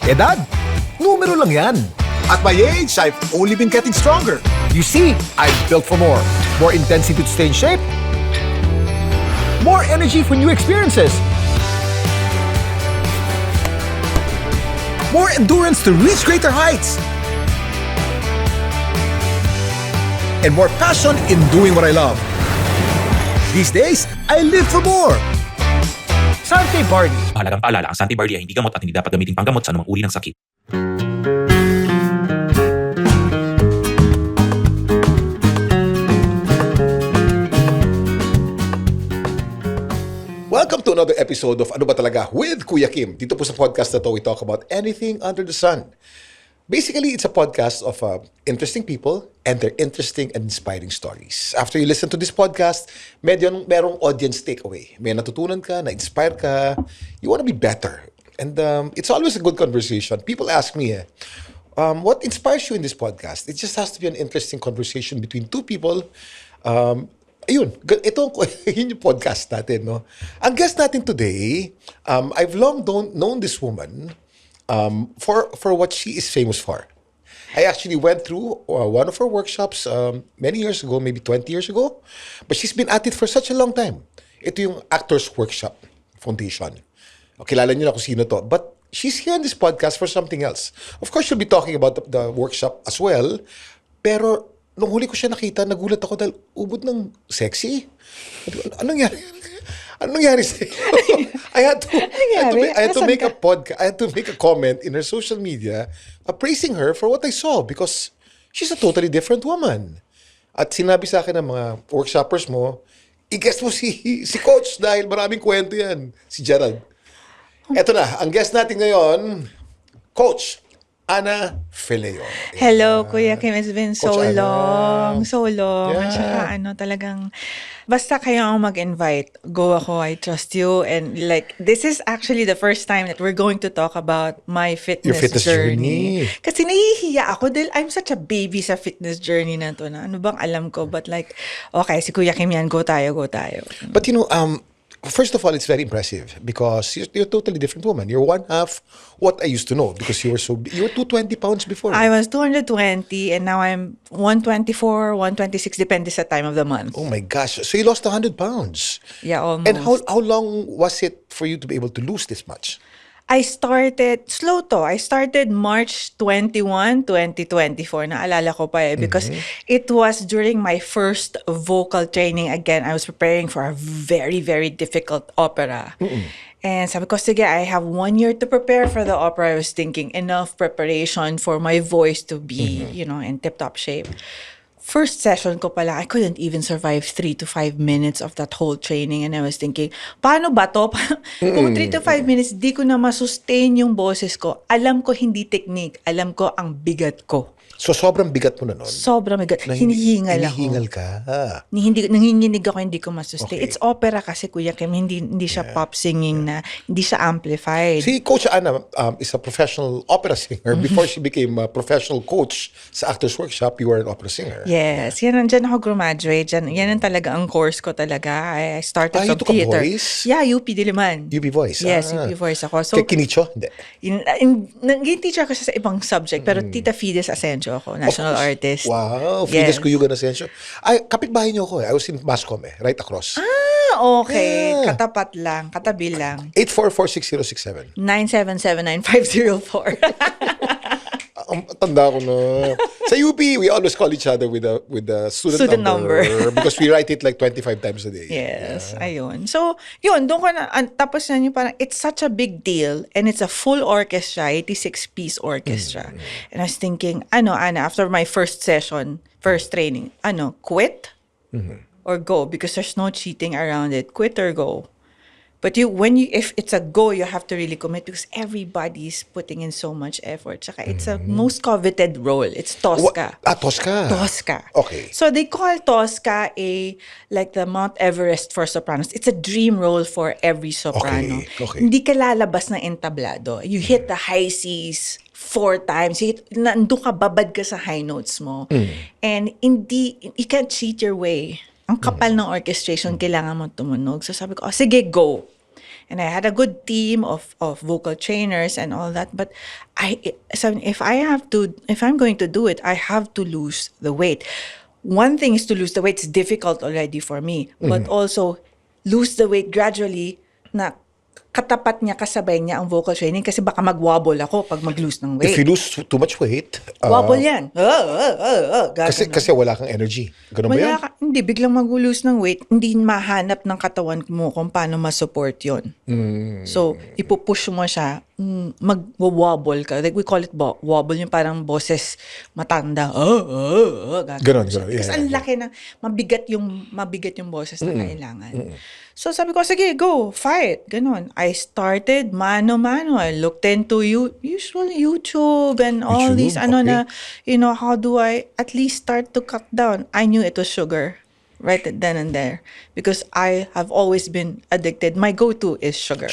Edad, numero lang yan. At my age, I've only been getting stronger. You see, I've built for more. More intensity to stay in shape. More energy for new experiences. More endurance to reach greater heights. And more passion in doing what I love. These days, I live for more. Sante Barley. Mahalagang paalala, ang Santi Barley ay hindi gamot at hindi dapat gamitin panggamot sa anumang uri ng sakit. Welcome to another episode of Ano Ba Talaga with Kuya Kim. Dito po sa podcast na to, we talk about anything under the sun. Basically, it's a podcast of interesting people and their interesting and inspiring stories. After you listen to this podcast, merong audience takeaway. May natutunan ka, na-inspire ka, you want to be better. And it's always a good conversation. People ask me, what inspires you in this podcast? It just has to be an interesting conversation between two people. Ayun, yun yung podcast natin, no? Ang guest natin today, I've long known this woman for what she is famous for. I actually went through one of her workshops many years ago, maybe 20 years ago, but she's been at it for such a long time. Ito yung Actors Workshop Foundation. Kilala niyo na kung sino to, but she's here in this podcast for something else. Of course, she'll be talking about the workshop as well, pero nung huli ko siya nakita, nagulat ako dahil ubod ng sexy. Anong nangyari? Anong nangyari sa'yo? I had to make a comment in her social media praising her for what I saw because she's a totally different woman. At sinabi sa akin ng mga workshoppers mo, i-guest mo si Coach dahil maraming kwento yan. Si Gerald. Eto na, ang guest natin ngayon, Coach Ana Fileo. Hello, Kuya Kim. It's been so Coach long. Ana. So long. Yeah. At saka talagang, basta kayo ang mag-invite, go ako, I trust you. And like, this is actually the first time that we're going to talk about my fitness, Your fitness journey. Kasi nahihiya ako dahil I'm such a baby sa fitness journey na to na ano bang alam ko. But like, okay, si Kuya Kim yan, go tayo. But you know, first of all, it's very impressive because you're a totally different woman. You're one half what I used to know because you were 220 pounds before. I was 220 and now I'm 124, 126, depende sa time of the month. Oh my gosh. So you lost 100 pounds. Yeah, almost. And how long was it for you to be able to lose this much? I started March 21, 2024. Naalala ko pa because it was during my first vocal training. Again, I was preparing for a very, very difficult opera. And sabi ko, sige, I have 1 year to prepare for the opera. I was thinking enough preparation for my voice to be, in tip-top shape. First session ko pala, I couldn't even survive 3 to 5 minutes of that whole training. And I was thinking, paano ba to? Kung 3 to 5 minutes, di ko na masustain yung boses ko. Alam ko hindi technique. Alam ko ang bigat ko. So sobrang bigat mo na nun? Sobrang bigat. Hinihingal ako. Hinihingal ka? Nanginginig ako, hindi ko masustain. Okay. It's opera kasi, Kuya Kim. Hindi siya pop singing na, hindi siya amplified. Si Coach Ana is a professional opera singer. Before she became a professional coach sa Actors Workshop, you were an opera singer. Yes. Yan ako graduate. Yan ang talaga ang course ko talaga. I started from ito ka theater. voice? Yeah, UP Diliman. UP Voice? Yes, UP Voice ako. So, Kay Kinicho? Hindi. naging teacher ko siya sa ibang subject, pero Tita Fides Asensio ako, national artist. Wow, Yes. Fides Cuyugan Asensio. Ay, kapitbahay niyo ako eh. I was in Mascom right across. Okay. Yeah. Katapat lang, katabi lang. 8446067. 9779504. Tanda ko na. Sa UP, we always call each other with the student number. Because we write it like 25 times a day. Yes, ayun. So, yun, doon ko na, tapos na yung parang, it's such a big deal, and it's a full orchestra, 86-piece orchestra. And I was thinking, Ana, after my first session, first training, quit or go? Because there's no cheating around it. Quit or go. But if it's a go, you have to really commit because everybody's putting in so much effort. Tsaka it's a most coveted role. It's Tosca. Tosca. Tosca. Okay. So they call Tosca like the Mount Everest for sopranos. It's a dream role for every soprano. Okay. Hindi ka lalabas ng entablado. You hit the high Cs 4 times. Nandun ka, babad ka sa high notes mo. And you can't cheat your way. Ang kapal ng orchestration, kailangan mo tumunog. So sabi ko, sige, go. And I had a good team of vocal trainers and all that. But so if I'm going to do it, I have to lose the weight. One thing is to lose the weight. It's difficult already for me. But also, lose the weight gradually na katapat niya, kasabay niya ang vocal training kasi baka mag-wobble ako pag mag-lose ng weight. If you lose too much weight, Wobble yan. kasi wala kang energy. Ganun ba yun? Hindi, biglang mag-lose ng weight, hindi mahanap ng katawan mo kung paano ma-support yun. So, ipupush mo siya, mag-wobble ka. Like we call it wobble, yung parang boses matanda. Ganon. Kasi ang laki na, mabigat yung boses na kailangan. So sabi ko, sige, go, fight. Ganon. I started mano-mano. I looked into usually YouTube and all these, okay. How do I at least start to cut down? I knew it was sugar right then and there because I have always been addicted. My go-to is sugar.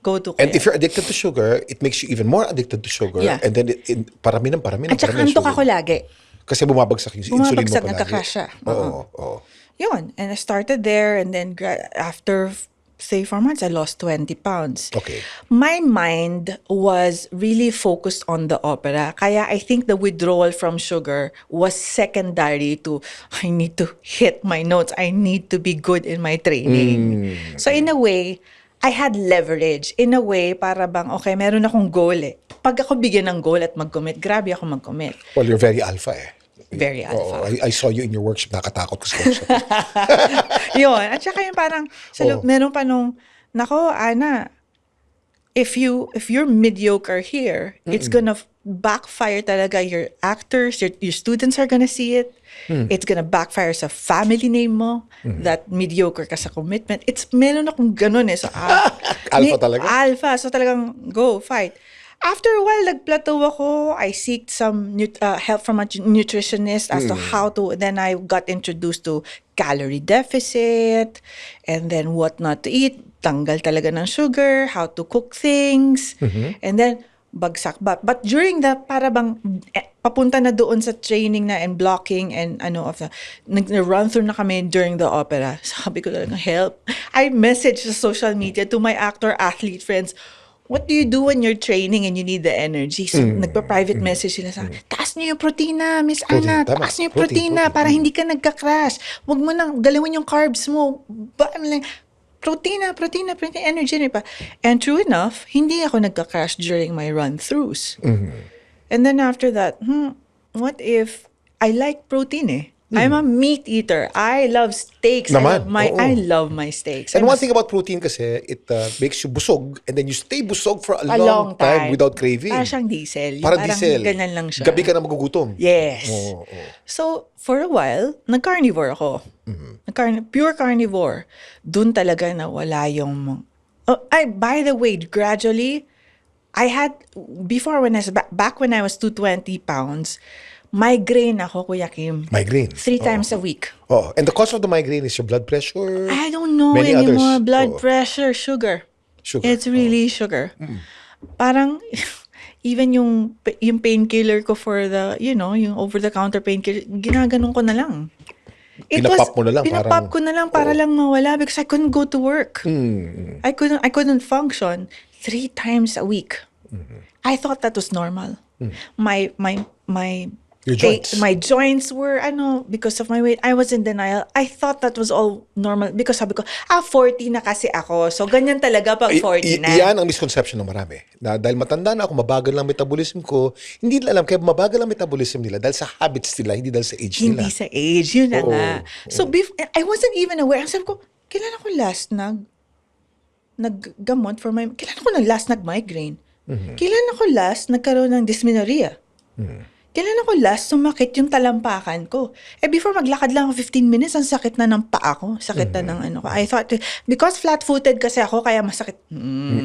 Go-to ko And yan. if you're addicted to sugar, it makes you even more addicted to sugar. Yeah. And then parami ng At saka yung antok sugar. ako lagi. Kasi bumabagsak yung insulin mo Bumabagsak, palagi. nagka-crash siya. Oo. Yun. And I started there and then after, say, 4 months, I lost 20 pounds. Okay. My mind was really focused on the opera. Kaya I think the withdrawal from sugar was secondary to, I need to hit my notes. I need to be good in my training. So in a way, I had leverage. In a way, para bang, okay, meron akong goal eh. Pag ako bigyan ng goal at mag-commit, grabe ako mag-commit. Well, you're very alpha eh. Very alpha. I saw you in your workshop. Nakatakot ko sa workshop. Yun. At saka yung parang, meron pa nung, nako, Ana, if you're mediocre here, it's gonna backfire talaga. Your actors, your students are gonna see it. It's gonna backfire sa family name mo, that mediocre ka sa commitment. Meron akong ganun eh. So, Alpha talaga? Alpha. So talagang, go, fight. After a while, nag-plateau ako. I seeked some help from a nutritionist as to how to, then I got introduced to calorie deficit and then what not to eat. Tanggal talaga ng sugar, how to cook things. And then, bagsak ba. But during the, para bang, papunta na doon sa training na and blocking and nag-run through na kami during the opera. Sabi ko talaga, help. I messaged sa social media to my actor-athlete friends, what do you do when you're training and you need the energy? So, nagpa-private message sila sa, taas niyo yung protina, Miss Ana, tama. taas niyo yung Protein. protina para hindi ka nagka-crash. Huwag mo nang galawin yung carbs mo. Protina, energy na pa. And true enough, hindi ako nagka-crash during my run-throughs. And then after that, what if I like protein eh? I'm a meat eater. I love steaks. Naman, I love my steaks. And one thing about protein kasi, it makes you busog and then you stay busog for a long time without craving. Parang siyang diesel. Parang diesel. Ganyan lang siya. Gabi ka na magugutom. Yes. Oo. So, for a while, nag-carnivore ako. Pure carnivore. Doon talaga nawala yung... by the way, gradually, I had... Before, back when I was 220 pounds, migraine ako, Kuya Kim. Migraine? 3 times a week. Oh, and the cause of the migraine is your blood pressure? I don't know Many anymore. others. Blood pressure, sugar. It's really sugar. Parang... Even yung painkiller ko for the, yung over-the-counter painkiller, ginaganon ko na lang. Pinapop mo na lang. Pinapop ko na lang para lang mawala because I couldn't go to work. I couldn't function 3 times a week. I thought that was normal. Your joints. My joints were, because of my weight, I was in denial. I thought that was all normal because sabi ko, 40 na kasi ako. So, ganyan talaga pag 40 na. Yan ang misconception ng marami. Na dahil matanda na ako, mabagal lang metabolism ko, hindi nila alam, kaya mabagal ang metabolism nila dahil sa habits nila, hindi dahil sa age nila. Hindi sa age, yun na nga. So, I wasn't even aware. Sabi ko, kailan ako last naggamot for my, kailan ako last nag-migraine? Kailan ako last nagkaroon ng dysmenorrhea? Kailan ako last sumakit yung talampakan ko? Before maglakad lang ako 15 minutes, ang sakit na ng paa ko. Sakit na ng ko. I thought, because flat-footed kasi ako, kaya masakit.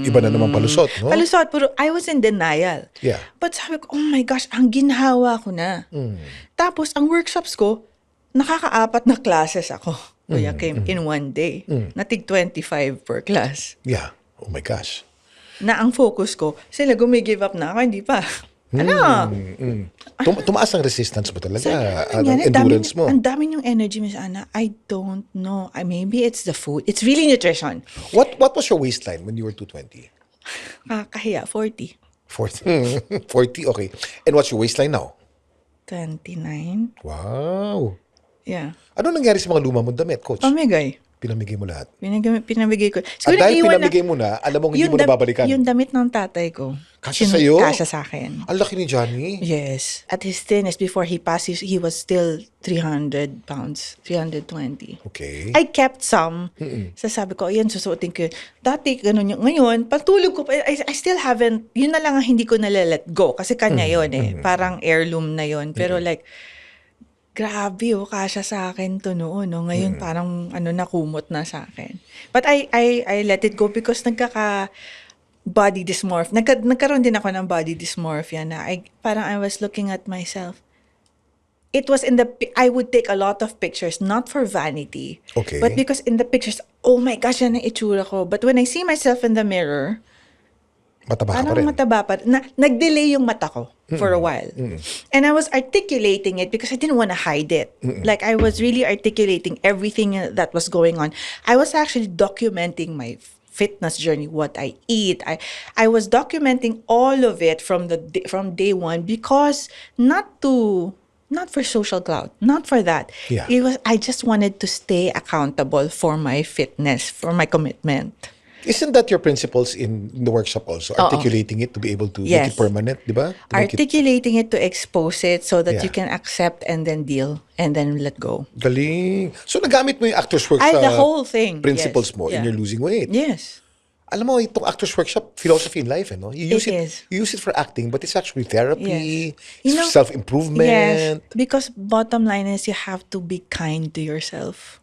Iba na naman palusot, no? Palusot, pero I was in denial. Yeah. But sabi ko, oh my gosh, ang ginhawa ko na. Tapos, ang workshops ko, nakaka-4 na classes ako. Kuya Kim, in one day. Natig 25 per class. Yeah. Oh my gosh. Na ang focus ko, sila give up na ako, hindi pa. Tumaas ang resistance mo talaga. Ang Yan, endurance mo. Ang dami yung energy, Miss Ana. I don't know. Maybe it's the food. It's really nutrition. What What was your waistline when you were 220? Kakahiya, 40. 40. 40, okay. And what's your waistline now? 29. Wow. Yeah. Ano nangyari sa mga luma mong damit, Coach? Pamigay. Pinamigay mo lahat. Pinamigay ko. At dahil pinamigay mo na, alam mong hindi mo nababalikan. Yung damit ng tatay ko. Kasya sa'yo? Kasya sa akin. Ang laki ni Johnny. Yes. At his thinnest, before he passed, he was still 300 pounds. 320. Okay. I kept some. Sasabi ko, ayan, susuotin ko yun. Dati, ganun yung, ngayon, patulog ko, I still haven't, yun na lang ang hindi ko nalalet go. Kasi kanya yun eh. Parang heirloom na yun. Pero like, grabe kasya sa akin to noon. No? Ngayon parang nakumot na sa akin. But I let it go because body dysmorphia. Nagkaroon din ako ng body dysmorphia na parang I was looking at myself. It was I would take a lot of pictures, not for vanity. Okay. But because in the pictures, oh my gosh, yan ang itsura ko. But when I see myself in the mirror, Mataba ka pa parang rin. mataba pa. Nag-delay yung mata ko for a while. And I was articulating it because I didn't want to hide it. Like I was really articulating everything that was going on. I was actually documenting my fitness journey, what I eat. I was documenting all of it from day one because not for social clout, not for that. Yeah. I just wanted to stay accountable for my fitness, for my commitment. Isn't that your principles in the workshop also? Articulating it to be able to make Yes. it permanent, di ba? To make it Articulating it to expose it so that Yeah. you can accept and then deal and then let go. galing. So nagamit mo yung Actors The Workshop whole thing. principles yes. mo in Yeah. your losing weight. Yes. Alam mo, itong Actors Workshop, philosophy in life, no? You use it for acting, but it's actually therapy, Yes. You know, self-improvement. Yes. Because bottom line is you have to be kind to yourself.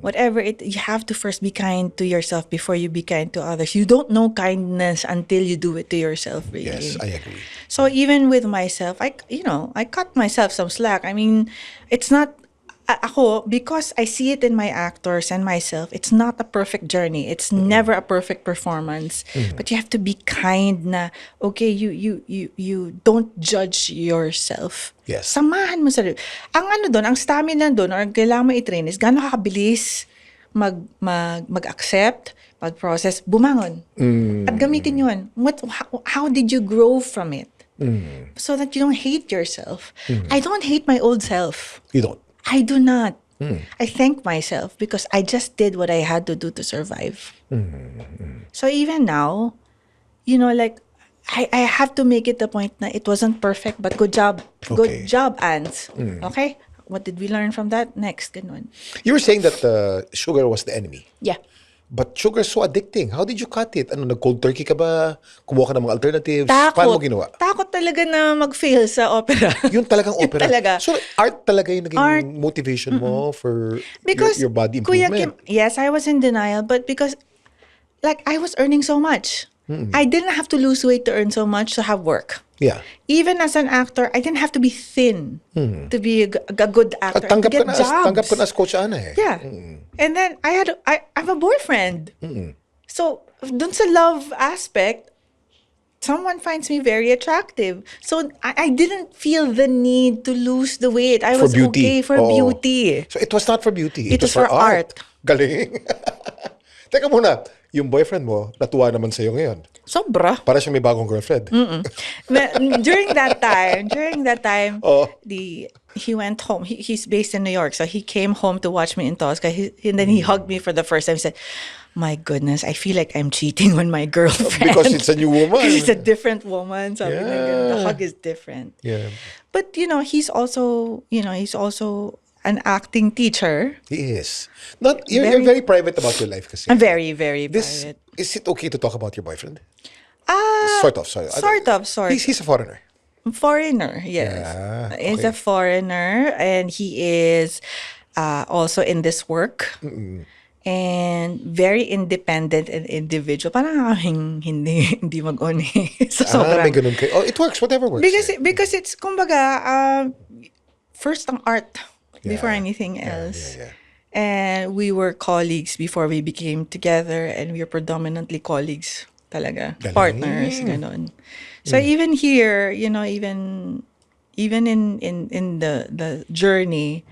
Whatever you have to first be kind to yourself before you be kind to others. You don't know kindness until you do it to yourself, really. Yes, I agree. So even with myself, I cut myself some slack. I mean, it's not ako, because I see it in my actors and myself, it's not a perfect journey. It's never a perfect performance. But you have to be kind na, okay, you don't judge yourself. Yes. Samahan mo sarili. Ang doon, ang stamina doon, or kailangan mo i-train is gano'n kakabilis mag-accept, mag-process, bumangon. At gamitin yun. How did you grow from it? So that you don't hate yourself. I don't hate my old self. You don't. I do not. I thank myself because I just did what I had to do to survive. So even now, like, I have to make it the point na it wasn't perfect, but good job. Okay. Good job, Ans. Okay? What did we learn from that? Next, ganun. You were saying that sugar was the enemy. Yeah. But sugar is so addicting. How did you cut it? Nag-cold turkey ka ba? Kumuha ka ng mga alternatives? Paano mo ginawa? Takot talaga na mag-fail sa opera. Yun talagang Yun opera. talaga. So, art talaga yung naging Art. motivation mo for Because your body Kuya improvement. Kim, yes, I was in denial, but because I was earning so much. I didn't have to lose weight to earn so much to have work. Yeah. Even as an actor, I didn't have to be thin to be a good actor. At tanggap to ka get na jobs. tanggap ka na as Coach Ana eh. Yeah. And then I have a boyfriend. So, dun sa love aspect, someone finds me very attractive. So, I didn't feel the need to lose the weight. I For was beauty. okay for Oo. beauty. So, it was not for beauty. It was for art. Galing. Teka muna, yung boyfriend mo, natuwa naman sa'yo ngayon. Sobra. Para siya may bagong girlfriend. During that time, Oh. he went home. He's based in New York, so he came home to watch me in Tosca. And then he hugged me for the first time. He said, "My goodness, I feel like I'm cheating on my girlfriend Because it's a new woman. Because it's a different woman. So the hug is different. Yeah. But he's also an acting teacher. He is. You're very private about your life kasi. I'm very, very This, private. is it okay to talk about your boyfriend? Sort of. He's a foreigner. Foreigner, yes. Yeah, He's okay. a foreigner, and he is also in this work. And very independent and individual. Parang hindi mag-oni. So, May ganun kayo. Oh, it works. Whatever works. because it's, kumbaga, first ang art before Yeah. anything else. Yeah. And we were colleagues before we became together, and we were predominantly colleagues talaga. Galing. Partners, ganon. So even here, even in the journey,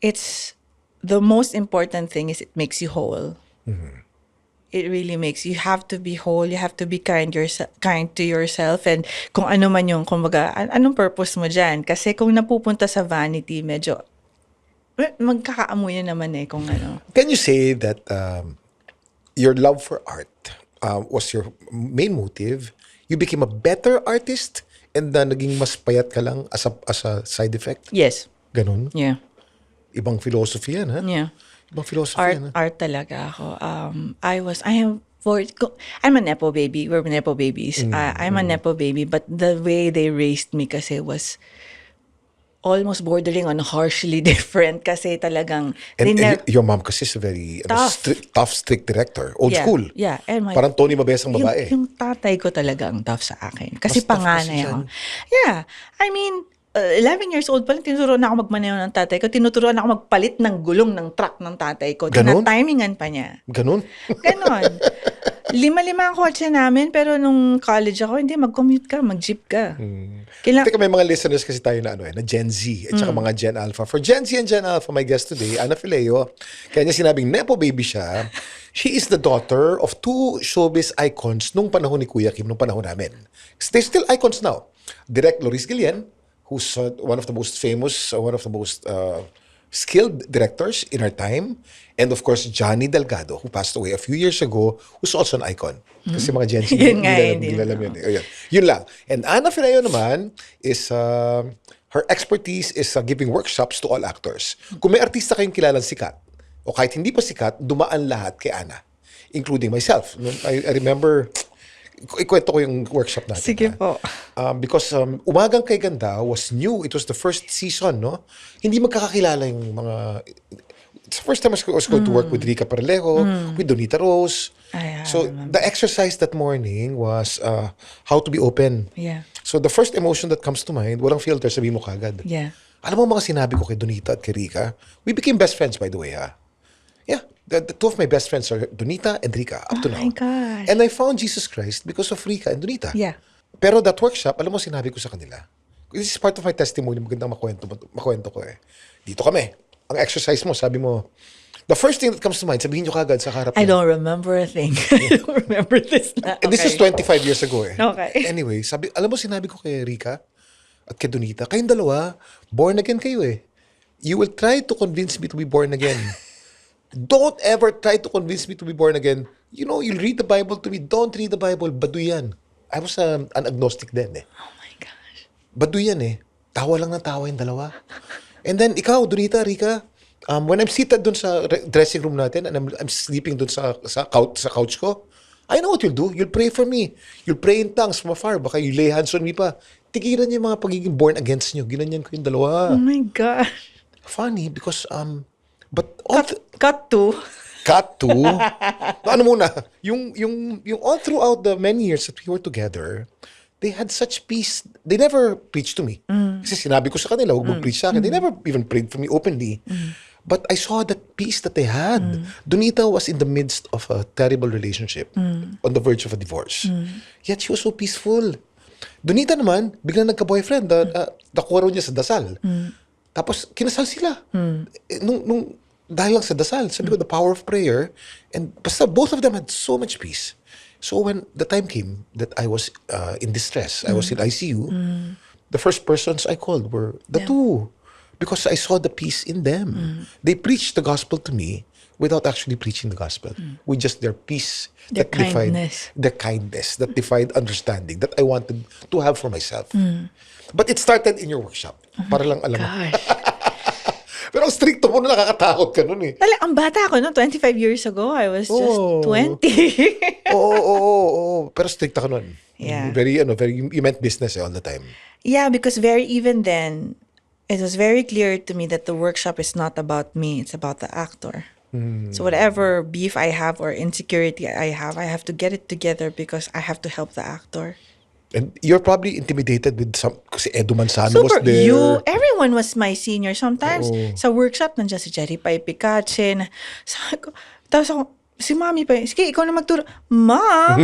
it's the most important thing is it makes you whole. It really makes you have to be whole, you have to be kind to yourself, and kung ano man yung, kumbaga, anong purpose mo dyan? Kasi kung napupunta sa vanity, medyo magkakaamuy na naman kung ano. Can you say that your love for art was your main motive? You became a better artist and naging mas payat ka lang as a side effect? Yes. Ganun? Yeah. Ibang philosophy yan, ha? Yeah. Ibang philosophy yan, ha? Art talaga ako. I'm a Nepo baby. We're Nepo babies. I'm a Nepo baby, but the way they raised me kasi was almost bordering on harshly different kasi talagang And your mom kasi is a very tough, strict director. Old school. Yeah. And Parang Tony Mabesang babae. Yung tatay ko talaga ang tough sa akin. Kasi Mas tough panganay kasi ako. siya. Yeah. I mean, 11 years old pa lang, tinuturuan na ako magmaneho ng tatay ko. Tinuturuan na ako magpalit ng gulong ng truck ng tatay ko. Ganon? Tinatimingan pa niya. Ganun? Ganon. 5 ang kotse namin, pero nung college ako, hindi, mag-commute ka, mag-jeep ka. Teka, may mga listeners kasi tayo na na Gen Z at saka mga Gen Alpha. For Gen Z and Gen Alpha, my guest today, Ana Fileo, kaya niya sinabing Nepo baby siya. She is the daughter of 2 showbiz icons nung panahon ni Kuya Kim, nung panahon namin. They're still icons now. Direct Loris Guillen, who's one of the most famous, one of the most skilled directors in our time. And of course, Johnny Delgado, who passed away a few years ago, who's also an icon. Kasi mga Gen Z, Yun nga, hindi nila alam yun. Yun lang. And Ana Fileo naman is, her expertise is giving workshops to all actors. Kung may artista kayong kilalang sikat, o kahit hindi pa sikat, dumaan lahat kay Ana, including myself. I remember, ikwento ko yung workshop natin. Sige po. Because Umagang Kay Ganda was new. It was the first season, no? Hindi magkakakilala yung mga... It's the first time I was going to work with Rica Paralejo, with Donita Rose. So the exercise that morning was how to be open. Yeah. So the first emotion that comes to mind, walang filter, sabi mo kagad. Yeah. Alam mo mga sinabi ko kay Donita at kay Rica? We became best friends, by the way, ha? Yeah. The 2 of my best friends are Donita and Rica up to now. Oh my gosh. And I found Jesus Christ because of Rica and Donita. Yeah. Pero that workshop, alam mo sinabi ko sa kanila. This is part of my testimony. Magandang makwento ko eh. Dito kami. Ang exercise mo, sabi mo, the first thing that comes to mind, sabihin nyo kagad sa harap I niya. don't remember a thing. I don't remember this na. And this is 25 years ago eh. Okay. Anyway, alam mo sinabi ko kay Rica at kay Donita, kayong dalawa, born again kayo eh. You will try to convince me to be born again. Don't ever try to convince me to be born again. You know, you'll read the Bible to me. Don't read the Bible. Baduy yan. I was an agnostic then eh. Oh my gosh. Baduy yan eh. Tawa lang ng tawa yung dalawa. And then, ikaw, Donita, Rica, when I'm seated dun sa dressing room natin and I'm sleeping dun sa couch ko, I know what you'll do. You'll pray for me. You'll pray in tongues from afar. Baka you lay hands on me pa. Tigilan niyo yung mga pagiging born against nyo. Ginanyan ko yung dalawa. Oh my gosh. Funny because, but Cut to. cut to, ano muna, yung all throughout the many years that we were together, they had such peace. They never preached to me. Kasi sinabi ko sa kanila, huwag mong preach sa akin. They never even prayed for me openly. But I saw that peace that they had. Donita was in the midst of a terrible relationship, on the verge of a divorce. Yet she was so peaceful. Donita naman, biglang nagka-boyfriend. Nakuha raw niya sa dasal. Tapos, kinasal sila. Dahil lang sa dasal. Sabi ko, the power of prayer. And basta, both of them had so much peace. So when the time came that I was in distress, I was in ICU, the first persons I called were the 2. Because I saw the peace in them. They preached the gospel to me without actually preaching the gospel. With just their peace. Their kindness. Their kindness. That defied understanding that I wanted to have for myself. But it started in your workshop. Para lang alam mo. Gosh. Pero ang stricto mo na nakakatakot ka nun eh. Ang bata ko, no? 25 years ago, I was just 20. Oo. Pero stricta ka nun. Yeah. Very, you meant business all the time. Yeah, because even then, it was very clear to me that the workshop is not about me, it's about the actor. So whatever beef I have or insecurity I have to get it together because I have to help the actor. And you're probably intimidated with kasi Edu Manzano was there. Everyone was my senior. Sometimes, sa workshop, nandiyan si Jerry Pai Picache. Sabi ko, tapos ako, si Mami pa, sige, ikaw na magturo. Mom!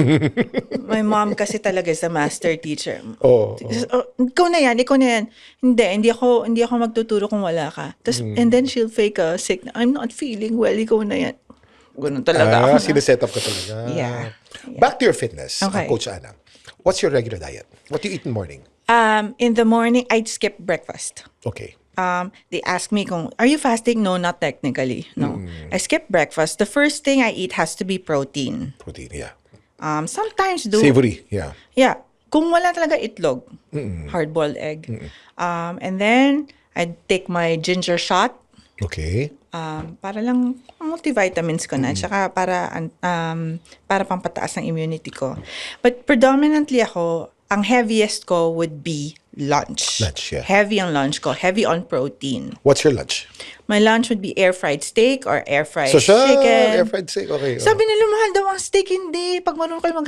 My mom kasi talaga is a master teacher. Ikaw na yan. Hindi ako magtuturo kung wala ka. Tapos, and then she'll fake a sick, I'm not feeling well, ikaw na yan. Ganun talaga ako. Sineset up ka talaga. Yeah. Back to your fitness, Okay. Coach Ana. What's your regular diet? What do you eat in the morning? In the morning, I'd skip breakfast. Okay. They ask me are you fasting? No, not technically. No. I skip breakfast. The first thing I eat has to be protein. Protein, yeah. Sometimes Savory, yeah. Yeah. Kung wala talaga itlog, hard-boiled egg. And then, I'd take my ginger shot. Okay. Para lang multivitamins ko na. Tsaka para pampataas ng immunity ko. But predominantly ang heaviest ko would be lunch. Lunch, yeah. Heavy on lunch ko. Heavy on protein. What's your lunch? My lunch would be air-fried steak or air-fried So siya, chicken. air-fried steak, okay. Sabi nila, mahal daw ang steak. Hindi. Pag marunong kayo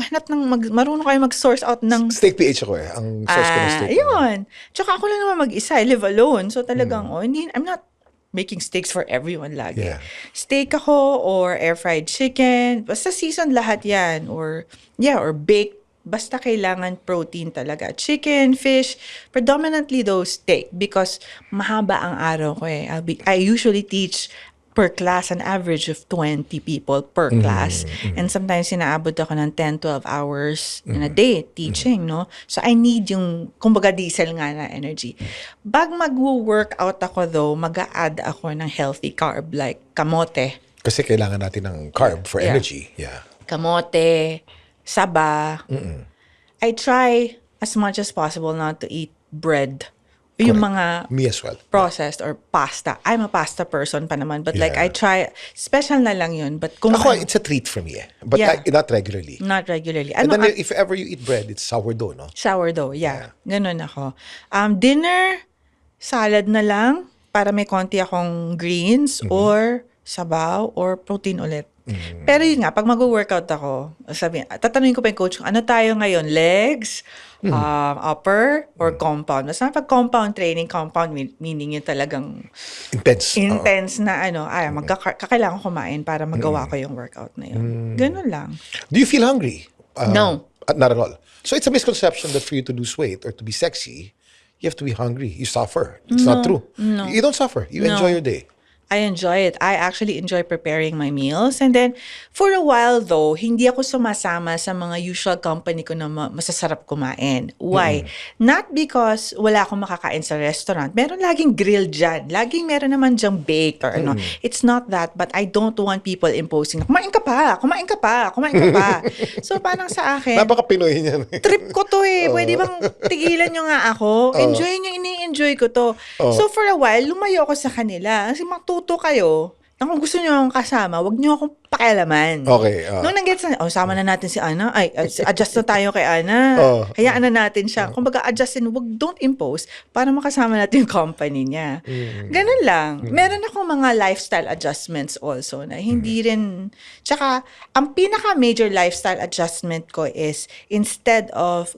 marunong kayo mag-source out ng Steak PH ako eh. Ang source ko ng steak. Yun. Tsaka ako lang naman mag-isa. I live alone. So talagang, I'm not making steaks for everyone lagi. Yeah. Steak ako or air-fried chicken. Basta season lahat yan. Or baked. Basta kailangan protein talaga. Chicken, fish, predominantly those steak because mahaba ang araw ko eh. I usually teach per class an average of 20 people per class. And sometimes sinaabot ako ng 10-12 hours in a day teaching, no? So I need yung, kumbaga diesel nga na energy. Bag mag-workout ako though, mag-a-add ako ng healthy carb like kamote. Kasi kailangan natin ng carb for Yeah. energy. Yeah. Kamote, saba. I try as much as possible not to eat bread. Yung mga Me as well. processed or pasta. I'm a pasta person pa naman. But like, Yeah. I try, special na lang yun. But kung Ako, it's a treat for me eh. But Yeah. not regularly. not regularly. And Ano, then if ever you eat bread, it's sourdough, no? sourdough, yeah. Ganun ako. Dinner, salad na lang para may konti akong greens or sabaw or protein ulit. Pero yun nga, pag mag-workout ako, tatanungin ko pa yung coach ko, ano tayo ngayon? Legs, upper, or compound? Mas pag compound training, meaning yung talagang Intense. intense na kakailangan kumain para magawa ko yung workout na yun. Ganun lang. Do you feel hungry? No. Not at all. So it's a misconception that for you to lose weight or to be sexy, you have to be hungry. You suffer. It's not true. No. You don't suffer. You enjoy your day. I enjoy it. I actually enjoy preparing my meals. And then, for a while though, hindi ako sumasama sa mga usual company ko na masasarap kumain. Why? Not because wala akong makakain sa restaurant. Meron laging grill dyan. Laging meron naman dyang baked or ano. It's not that, but I don't want people imposing, kumain ka pa, kumain ka pa, kumain ka pa. So, parang sa akin, Napaka-Pinoy niyan. trip ko to eh. Pwede bang tigilan nyo nga ako? Enjoy nyo, ini-enjoy ko to. So for a while, lumayo ako sa kanila. Kasi matuto kayo na kung gusto nyo akong kasama, wag nyo akong pakialaman. Okay. Nung nag-gets na, sama na natin si Ana. Adjust na tayo kay Ana. Hayaan na natin siya. Kung baga adjustin, don't impose para makasama natin yung company niya. Ganun lang. Meron akong mga lifestyle adjustments also na hindi rin, tsaka, ang pinaka-major lifestyle adjustment ko is instead of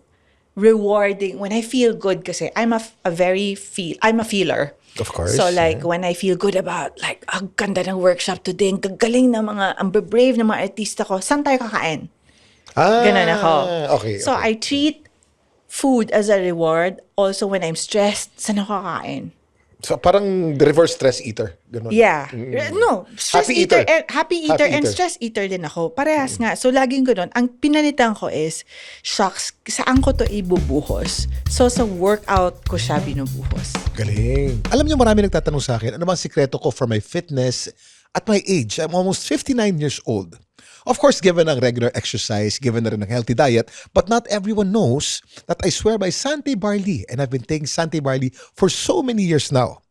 rewarding, when I feel good kasi I'm a feeler. Of course. So like when I feel good about like ang ganda ng workshop today, ang gagaling na ang brave na mga artista ko, saan tayo kakain? Ganun ako. Okay. So I treat food as a reward also when I'm stressed, saan ako kakain? So parang the reverse stress eater. Ganun. Yeah. No, stress Happy eater. eater. Happy eater and eater. stress eater din ako. Parehas nga. So laging ganoon. Ang pinalitan ko is, shucks, saan ko to ibubuhos? So sa workout ko siya binubuhos. Galing. Alam niyo, marami nagtatanong sa akin, ano bang sikreto ko for my fitness at my age? I'm almost 59 years old. Of course, given ang regular exercise, given na rin ang healthy diet, but not everyone knows that I swear by Sante Barley, and I've been taking Sante Barley for so many years now.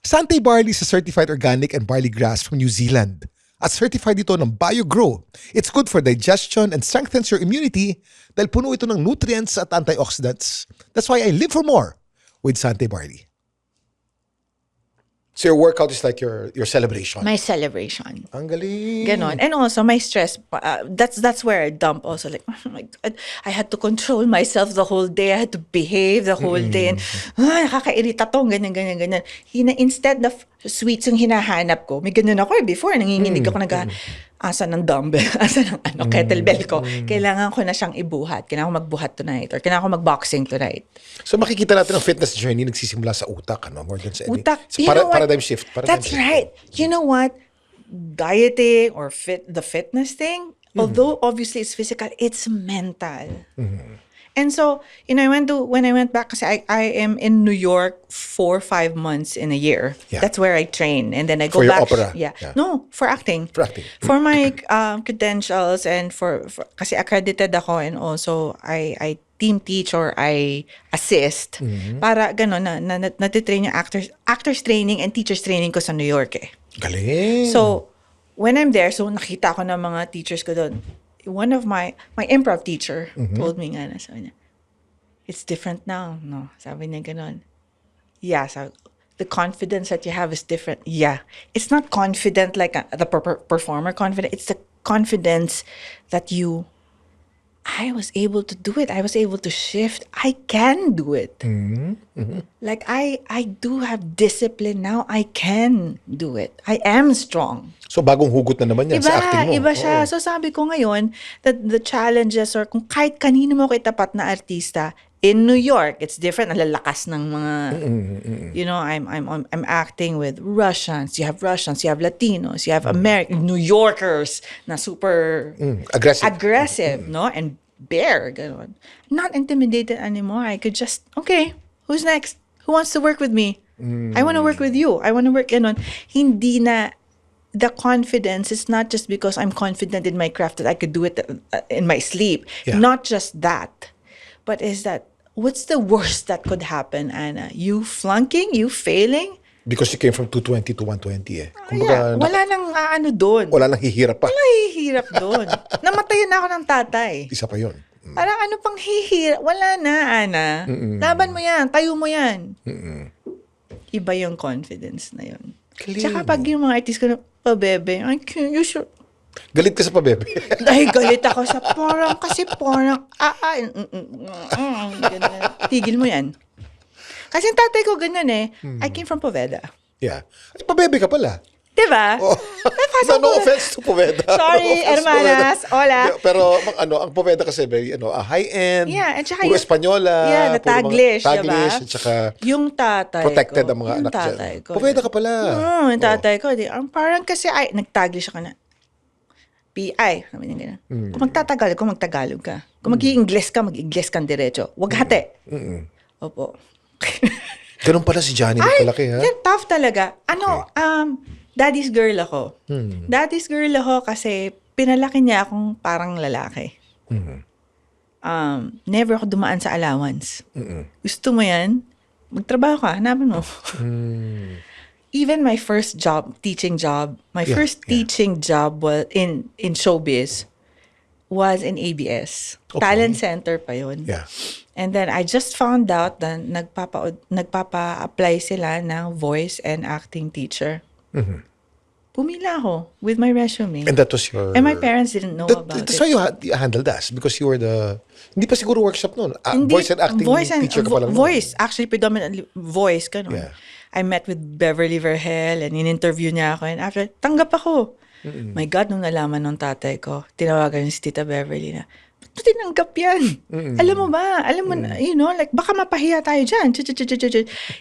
Sante Barley is a certified organic and barley grass from New Zealand. At certified ito ng BioGrow. It's good for digestion and strengthens your immunity dahil puno ito ng nutrients at antioxidants. That's why I live for more with Sante Barley. So your workout is like your celebration. My celebration. Ang galing. Ganon. And also, my stress, that's where I dump also. Like, oh my God, I had to control myself the whole day. I had to behave the whole day. And, nakakairita to, ganyan. Instead of sweets yung hinahanap ko, may ganyan ako before, nanginginig ako asa ng dumbbell, asa ng kettlebell ko. Kailangan ko na siyang ibuhat. Kailangan ko magbuhat tonight or kailangan ko magboxing tonight. So makikita natin ang fitness journey nagsisimula sa utak, ano? More than sa Utak. It's You know what? paradigm shift. That's right. You know what? dieting or the fitness thing, although obviously it's physical, it's mental. And so, when I went back, kasi I am in New York 4 or 5 months in a year. Yeah. That's where I train. And then I go For your back. opera? Yeah. Yeah. No, for acting. For acting. For my credentials and for kasi accredited ako, and also I team teach or I assist para gano'n na natitrain yung actors training and teachers training ko sa New York eh. Galing. So, when I'm there, so nakita ko ng mga teachers ko doon. One of my improv teacher told me nga na, sabi niya, it's different now. No, sabi niya ganon. Yeah, so the confidence that you have is different. Yeah. It's not confident like the performer confident. It's the confidence that I was able to do it. I was able to shift. I can do it. Like I do have discipline now. I can do it. I am strong. So, bagong hugot na naman yan sa acting mo. Iba siya. Oo. So sabi ko ngayon that the challenges or kung kahit kanino mo kay tapat na artista in New York, it's different. Ang lalakas ng mga I'm acting with Russians. You have Latinos, you have American New Yorkers na super Aggressive. no? And bare, gano'n. Not intimidated anymore. I could just, okay, who's next? Who wants to work with me? I want to work with you. I want to work, gano'n. Hindi na, the confidence is not just because I'm confident in my craft that I could do it in my sleep. Yeah. Not just that. But is that, what's the worst that could happen, Anna? You flunking? You failing? Because you came from 220 to 120 eh. Yeah, wala nang doon. Wala nang hihirap pa. Wala hihirap doon. Namatayan na ako ng tatay. Isa pa yun. Parang ano pang hihirap? Wala na, Ana. Laban mo yan. Tayo mo yan. Iba yung confidence na yun. Galing. Tsaka pag yung mga artist ko na, bebe, I can't, you should. Galit ka sa pabebe. Dahil galit ako sa parang, ganyan. Tigil mo yan. Kasi yung tatay ko ganyan eh. I came from Poveda. Yeah. Ay, pabebe ka pala. Diba? Oh. No offense to Poveda. Sorry, No offense to hermanas. Poveda. Hola. Yeah, pero ang Poveda kasi very high-end. Yeah, at saka puro yung- Espanyola. Yeah, the puro mga Taglish, diba? Taglish, at saka Yung tatay protected ko. ang mga yung anak dyan. tatay ko. Poveda ka pala. Yung tatay ko. Parang kasi, nag-Taglish ako na, PI. Sabi niya ganyan. Kung magtagalog ka. Kung mag-i-Ingles ka, mag-Ingles kang diretso. Huwag hati. Opo. Ganun pala si Johnny nagpalaki, ha? Yan, tough talaga. Daddy's girl ako. Daddy's girl ako kasi pinalaki niya akong parang lalaki. Never ako dumaan sa allowance. Gusto mo yan? Magtrabaho ka, hanapin mo. Even my first teaching job was in showbiz was in ABS. Okay. Talent Center pa yun. Yeah. And then I just found out na nagpapa-apply sila ng voice and acting teacher. Pumila ako with my resume. And that was your... And my parents didn't know about That's it. why you handled us. Because you were the... Hindi pa siguro workshop noon. Voice and acting teacher ka pala noon. Voice. Actually, predominantly voice. Ganun. Yeah. I met with Beverly Vergel and in-interview niya ako. And after, tanggap ako. My God, nung nalaman ng tatay ko, tinawagan niya si Tita Beverly na, ba't mo tinanggap yan? Alam mo ba? Like, baka mapahiya tayo dyan.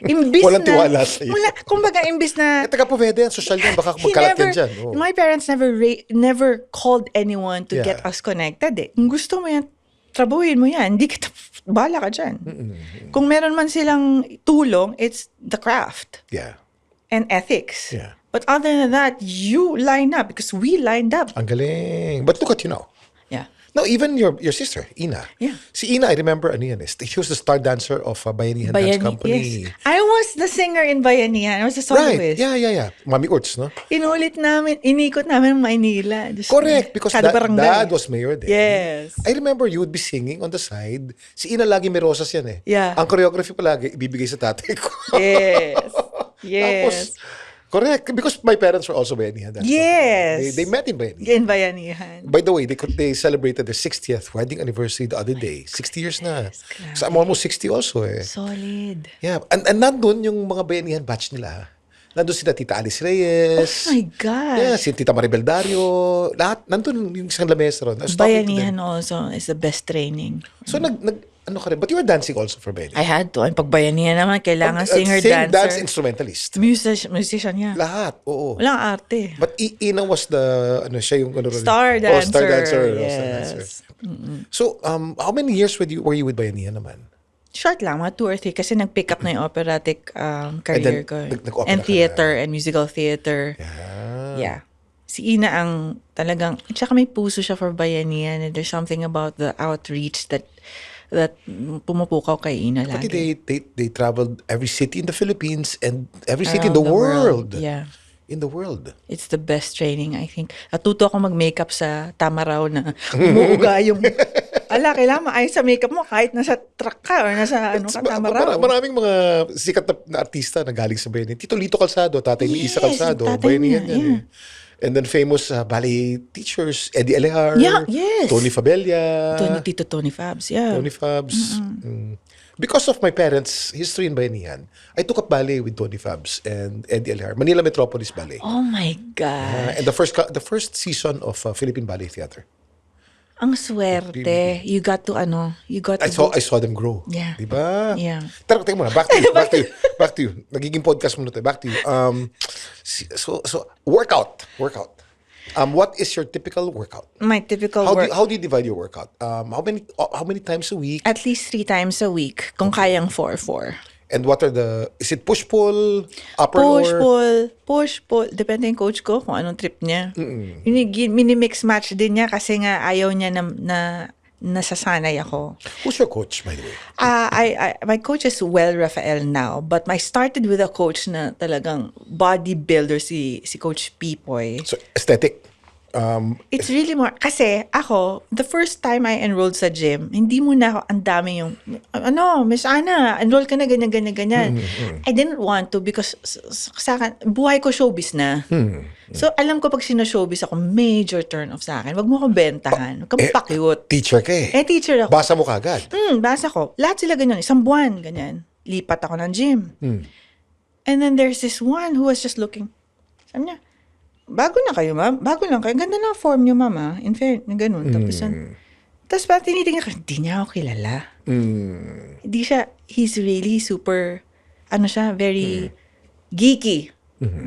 Imbis Walang na, tiwala sa'yo. kumbaga, imbis na, Taga Poveda yan, social yan, baka magkalat yan dyan. Oh. my parents never called anyone to Yeah. get us connected eh. Kung gusto mo yan, trabuhin mo yan. Hindi kita, bahala ka dyan. Kung meron man silang tulong, it's the craft Yeah. and ethics. Yeah. But other than that, you line up because we lined up. Ang galing. But look at you now. Yeah. No, even your sister, Ina. Yeah. Si Ina, I remember, she was the star dancer of Bayanihan Dance Company. Yes. I was the singer in Bayanihan. I was a Right. soloist. Yeah. Mami Urts, no? Inikot namin Maynila. Diyos Correct. ko. Because Kada barangay. dad was mayor then. Yes. I remember you would be singing on the side. Si Ina lagi may rosas yan eh. Yeah. Ang choreography palagi, ibibigay sa tatay ko. Yes. Tapos, correct. Because my parents were also Bayanihan Dance Yes. Company. They met in Bayanihan. In Bayanihan. By the way, they celebrated their 60th wedding anniversary the other day. 60 years na. So I'm almost 60 also eh. Solid. Yeah. And nandun yung mga Bayanihan batch nila. Nandun sila Tita Alice Reyes. Oh my God. Yeah, si Tita Maribel Dario. Lahat. Nandun yung isang lamesa ron. I was talking to them. Bayanihan also is the best training. So ano ka rin? But you were dancing also for Bailey. I had to. Ang pagbayanihan naman, kailangan singer, Sing, dance, dancer, instrumentalist. musician niya. Lahat, oo. Walang arte. But Ina was the, siya yung ano rin. Star Oh, star dancer, dancer. yes. Star dancer. So, how many years were you with Bayanihan naman? Short lang, mga 2 or 3 kasi nag-pick up na yung operatic career ko. nag-opera And ka theater and musical theater. Yeah. Si Ina ang talagang, tsaka may puso siya for Bayanihan, and there's something about the outreach that pumupukaw kay Ina Pati lagi. they traveled every city in the Philippines and every city in the world. Yeah. In the world. It's the best training, I think. Natuto ako mag-makeup sa Tamaraw na umuuga yung... kailangan maayos sa makeup mo kahit nasa truck ka or nasa Tamaraw. Maraming mga sikat na artista na galing sa Bayanihan. Tito Lito Calzado, Tatay ni Isa Calzado, tatay Bayanihan niya, yan yeah. eh. And then famous ballet teachers, Eddie Alejar, Yeah, yes. Tony Fabella, Tito Tony Fabs, yeah. Tony Fabs. Because of my parents' history in Bayanihan, I took up ballet with Tony Fabs and Eddie Alejar, Manila Metropolis Ballet. Oh my God. And the first season of Philippine Ballet Theater. Ang swerte. You got to I saw them grow. Yeah. Diba? Yeah. Teka muna, back to you. Nagiging podcast muna tayo. Back to you. So workout. What is your typical workout? My typical How do you divide your workout? How many times a week? At least 3 times a week. Kung kayang 4. And what are is it push-pull, upper lower? Push, pull. Depende yung coach ko kung anong trip niya. Mini-mix match din niya kasi nga ayaw niya na nasasanay ako. Who's your coach, by the way? My coach is Rafael now, but I started with a coach na talagang bodybuilder, si Coach Pipoy. So, aesthetic. It's really more, kasi ako, the first time I enrolled sa gym, hindi mo na ako, ang dami yung, Miss Ana, enroll ka na, ganyan. I didn't want to because sa akin, buhay ko showbiz na. So, alam ko pag sino-showbiz ako, major turn off sa akin. Wag mo akong bentahan. Wag kang pakiwot. Teacher ka eh. Teacher ako. Basa mo kagad. Basa ko. Lahat sila ganyan. 1 buwan, ganyan. Lipat ako ng gym. And then there's this one who was just looking. Sabi niya, bago na kayo, ma'am. Bago lang kayo. Ganda na form niyo, mama. In fair, na ganun. Tapos pa tinitingnan ko, hindi niya ako kilala. Hindi siya, he's really super, very geeky.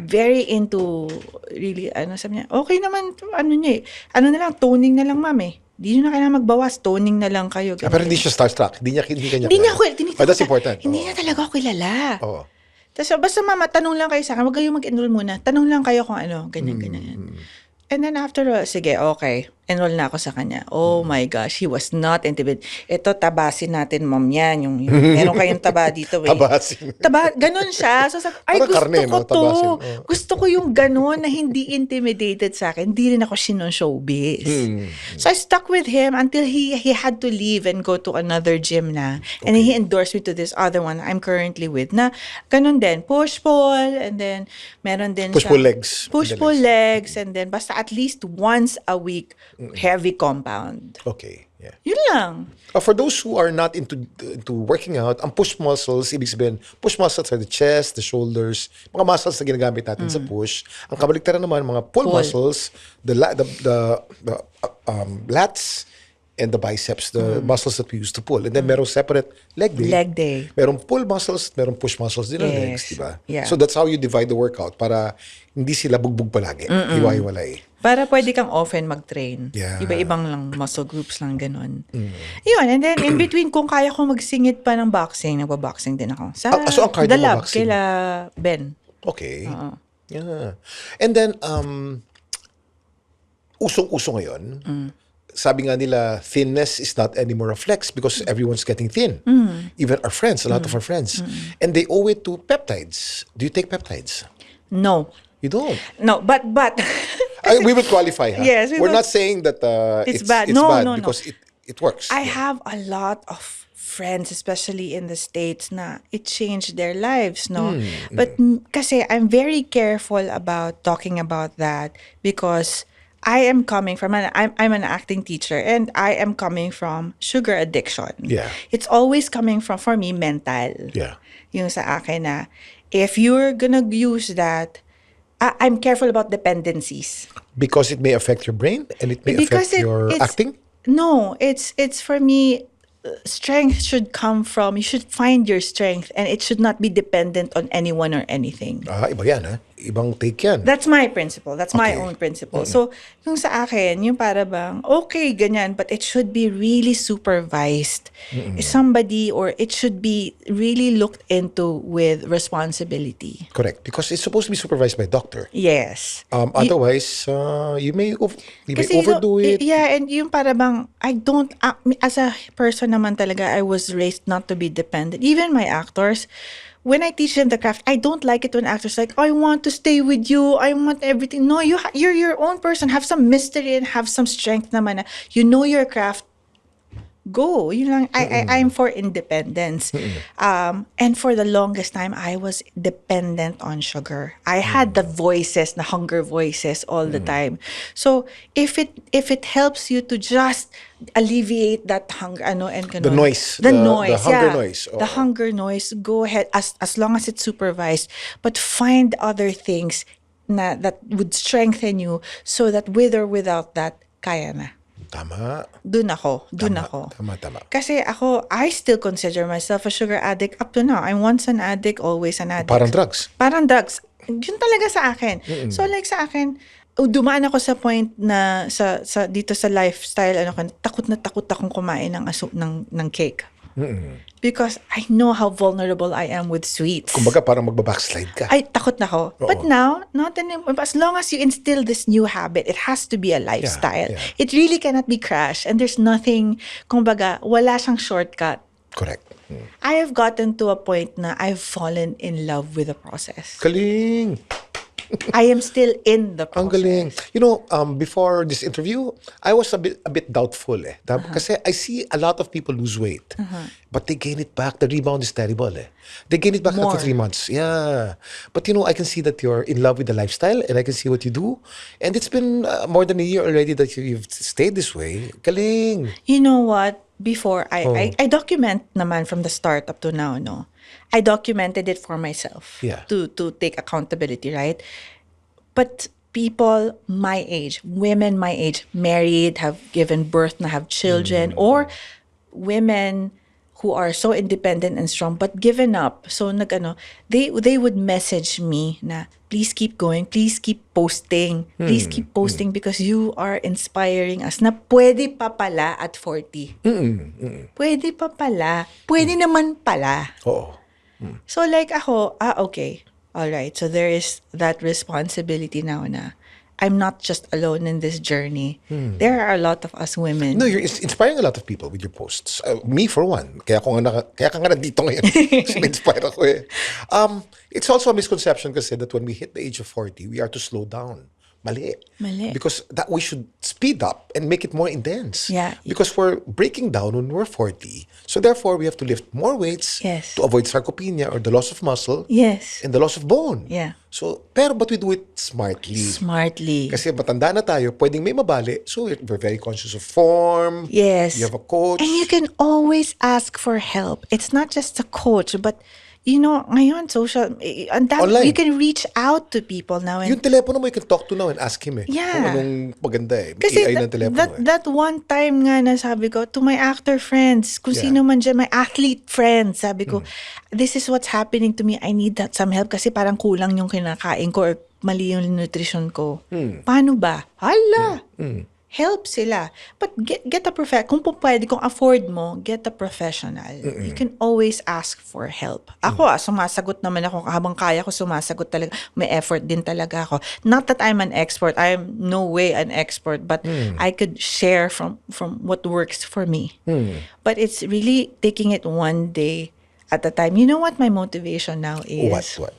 Very into, really, sabi niya, okay naman, niya na lang, toning na lang, ma'am eh. Hindi nyo na kailangan magbawas, toning na lang kayo. Pero hindi siya starstruck. Hindi kanya Hindi niya ako, But that's important. Hindi niya talaga ako kilala. Oo. Tapos basta mama, tanong lang kayo sa akin. Huwag kayong mag-enroll muna. Tanong lang kayo kung ganyan. And then after, sige, okay. Enroll na ako sa kanya. Oh my gosh, he was not intimidated. Ito, tabasin natin, ma'am, yan. Yung meron kayong taba dito. Tabasin. Ganun siya. So, ay, Parang gusto karne, ko no? to. Tabasin. Gusto ko yung ganun na hindi intimidated sa akin. Hindi rin ako showbiz. So, I stuck with him until he had to leave and go to another gym na. And he endorsed me to this other one I'm currently with na ganun din. Push-pull, and then meron din Push-pull siya. legs. Push-pull legs, and then basta at least once a week, heavy compound. Okay, yeah. Yun lang. For those who are not into working out, ang push muscles, ibig sabihin, push muscles are the chest, the shoulders, mga muscles na ginagamit natin sa push. Ang kabaliktaran naman, mga pull muscles, the lats, and the biceps, the muscles that we use to pull. And then merong separate leg day. Leg day. Merong pull muscles, merong push muscles din ang legs, di ba? Yeah. So that's how you divide the workout para hindi sila bugbog palagi. Iwa-iwalay. Para pwede kang often mag-train. Yeah. Iba-ibang lang muscle groups lang ganun. Yun, and then in between, kung kaya ko magsingit pa ng boxing, nagba-boxing din ako. Sa so ang cardio The Lab, mo boxing? kaila Ben. Okay. Yeah. And then, usong-uso ngayon, sabi nga nila, thinness is not anymore a flex because everyone's getting thin. Even our friends, a lot of our friends. And they owe it to peptides. Do you take peptides? No. You don't. No, but We will qualify, huh? Yes, We're not saying that It's bad. It's No, bad no, because it works. I have a lot of friends, especially in the States, na it changed their lives, no? But kasi I'm very careful about talking about that because I am coming from I'm an acting teacher and I am coming from sugar addiction. Yeah. It's always coming from, for me, mental. Yeah. Yung sa akin na, if you're gonna use that, I'm careful about dependencies. Because it may affect your brain and it may affect your acting? No, it's for me, strength should come from, you should find your strength and it should not be dependent on anyone or anything. Iba yan, ha? Ibang take yan. That's my principle. That's my Okay. own principle. So, yung sa akin, yung para bang, okay, ganyan, but it should be really supervised. Somebody, or it should be really looked into with responsibility. Correct. Because it's supposed to be supervised by a doctor. Yes. Otherwise, you may Kasi, you know, overdo it. Yeah, and yung para bang, I don't, as a person naman talaga, I was raised not to be dependent. Even my actors, when I teach them the craft, I don't like it when actors like, I want to stay with you, I want everything. No, you're your own person. Have some mystery and have some strength naman na you know your craft. Go. Yun lang. I'm for independence. And for the longest time, I was dependent on Sugar. I had the voices, the hunger voices all the time. So if it helps you to just alleviate that hunger, and The noise. the The noise, hunger yeah. noise. Oo. The hunger noise. Go ahead, as long as it's supervised, but find other things that would strengthen you, so that with or without that, kaya na. Tama. Dun ako. Tama. Kasi ako, I still consider myself a sugar addict up to now. I'm once an addict, always an addict. Parang drugs. Parang drugs. Yun talaga sa akin. So like sa akin, dumaan ako sa point na sa dito sa lifestyle, takot na takot akong kumain ng cake. Because I know how vulnerable I am with sweets. Kumbaga, parang magbabackslide ka. Ay, takot na ako. But now, not anymore. As long as you instill this new habit, it has to be a lifestyle. Yeah. It really cannot be crashed. And there's nothing, kumbaga, wala siyang shortcut. Correct. I have gotten to a point na I've fallen in love with the process. Galing. I am still in the Ang process. galing. You know, before this interview, I was a bit doubtful eh. Kasi I see a lot of people lose weight. But they gain it back. The rebound is terrible eh. They gain it back More. after 3 months. Yeah. But you know, I can see that you're in love with the lifestyle and I can see what you do. And it's been more than a year already that you've stayed this way. Galing. You know what? Before, I document naman from the start up to now, no? I documented it for myself. Yeah. To take accountability, right? But people my age, women my age, married, have given birth, na have children, or women who are so independent and strong but given up. So they would message me na, please keep going, please keep posting, please keep posting because you are inspiring us na pwede pa pala at 40. Pwede pa pala. Pwede naman pala. Oo. So like ako, okay, all right. So there is that responsibility now na I'm not just alone in this journey. There are a lot of us women. No, you're inspiring a lot of people with your posts. Me for one. Kaya ka nga nandito ngayon. Kasi na-inspire ako eh. It's also a misconception kasi that when we hit the age of 40, we are to slow down. Mali. Because that we should speed up and make it more intense. Yeah. Because we're breaking down when we're 40. So therefore, we have to lift more weights Yes. to avoid sarcopenia or the loss of muscle Yes. and the loss of bone. Yeah. So, but we do it smartly. Smartly. Kasi matanda na tayo, pwedeng may mabali. So, we're very conscious of form. Yes. You have a coach. And you can always ask for help. It's not just a coach, but ngayon, Online. you can reach out to people now. And Yung telepono mo, you can talk to now and ask him eh. Yeah. Kung anong maganda eh. kasi AI ng telepono eh. that one time nga na sabi ko, to my actor friends, kung Yeah. sino man dyan, my athlete friends, sabi ko, this is what's happening to me. I need some help kasi parang kulang yung kinakain ko or mali yung nutrition ko. Paano ba? Hala! Help sila. But get a kung pwede, kung afford mo, get a professional. You can always ask for help. Ako, sumasagot naman ako. Habang kaya ko, sumasagot talaga. May effort din talaga ako. Not that I'm an expert. I'm no way an expert. But I could share from what works for me. But it's really taking it one day at a time. You know what my motivation now is? What?